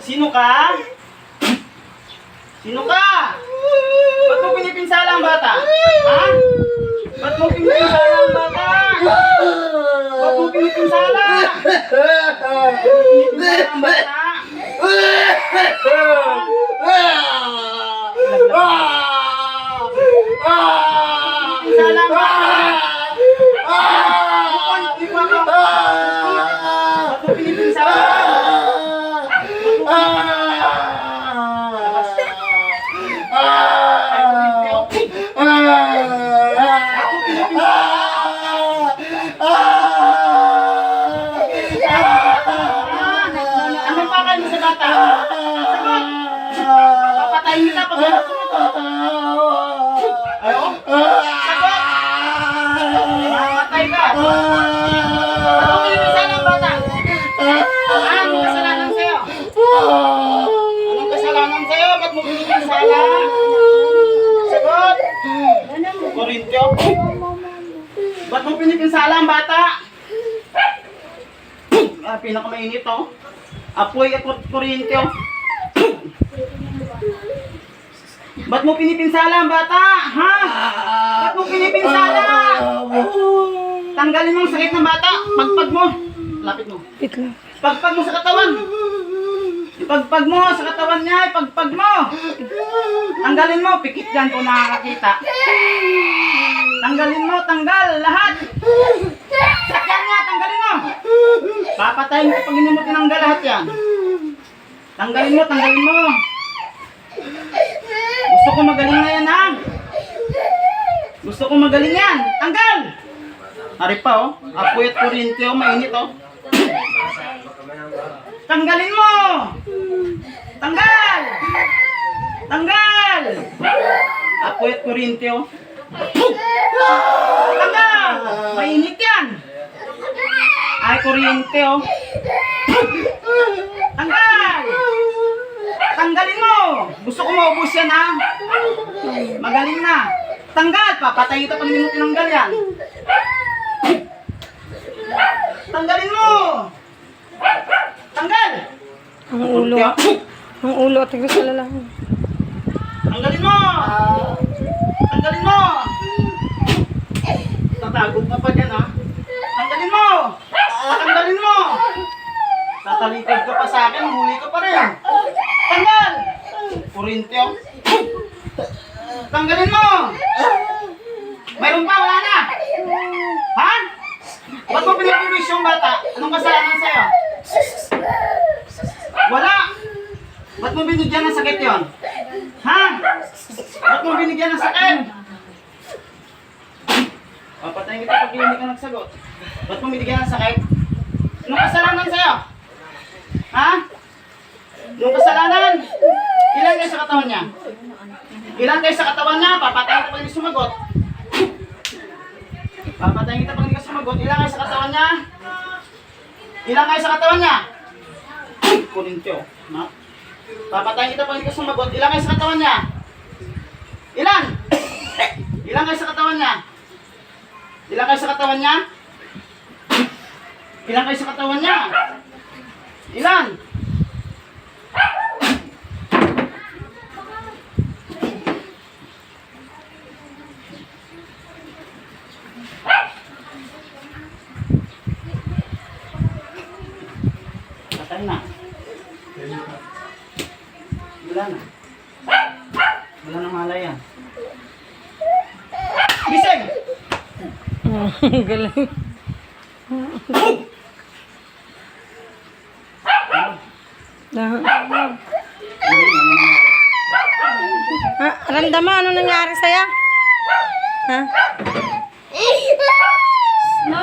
Sino ka? Sino ka? Ba't mo pinipinsala ang bata? Ha? Ba't mo pinipinsala ang bata? Ba't mo pinipinsala? Ba't mo pinipinsala ang bata? Pinsala ang bata? Ba't mo pinipinsala? Anong pakay mo sa bata? Sagot! Papatayin kita pag ayo? Sagot! Papatay ka! Anong pinipinsala ang bata? Anong kasalanan sa'yo? Anong kasalanan sa'yo? Ba't mo pinipinsala? Sagot! Korintyo? Ba't mo pinipinsala ang bata? Pinakamainit oh. Apoy at Korintyo. Ba't mo pinipinsala ang bata? Ha? Ba't mo pinipinsala? Tanggalin mo ang sakit ng bata. Pagpag mo. Lapit mo. Pagpag mo sa katawan. Ipagpag mo sa katawan niya. Ipagpag mo. Tanggalin mo. Pikit yan kung nakakakita. Tanggalin mo. Tanggal. Lahat. Sakyan niya. Tanggalin mo. Papatayin mo pag hindi mo tinanggal lahat yan. Tanggalin mo. Tanggalin mo. Gusto ko magaling na yan ha. Gusto ko magaling yan. Tanggal. Hari pa oh. Apoy at Korintyo. Mainit oh. Tanggalin mo. Tanggal. Tanggal. Apoy at Korintyo. Tanggal. Mainit yan. Ay, kuryente oh. Tanggal. Tanggalin mo. Gusto ko maubos yan ha. Magaling na. Tanggal. Papatayin kita pag hindi mo tinanggal yan. Tanggalin mo. Tanggal. Ang ulo. Ang ulo at tigres sa lalaki. Tanggalin mo. Tanggalin mo. Tatagod ka pa dyan ha. Tanggalin mo. Tanggalin mo. Tatalikod ka pa sa akin. Huli ka pa rin. Tanggal. Korintyo. Tanggalin mo. Mayroon pa. Wala na. Ha? Ba't mo pinapiwis yung bata? Anong kasalanan sa'yo? Wala. Ba't mo binigyan ng sakit yon? Ha? Ba't mo binigyan ng sakit? Papatayin kita pag hindi ka nagsagot. Ba't mo binigyan ng sakit? Anong kasalanan sa'yo? Ha? Anong kasalanan? Ilan kayo sa katawan niya? Ilan kayo sa katawan niya? Papatayin kita pag hindi sumagot. Papatayin kita pag hindi ka sumagot. Ilan kayo sa katawan niya? Ilan kayo sa katawan niya? Korintyo. No? Papatayin kita pag hindi ka sumagot. Ilan kayo sa katawan niya? Ilan? Ilan kayo sa katawan niya? Ilan kayo sa katawan niya? Ilan kayo sa katawan niya? Ilan? Patay na. Wala na. Wala na malay yan. Gising! Galing. Ha? Ramdam mo, ano nangyari sa'yo? Ha?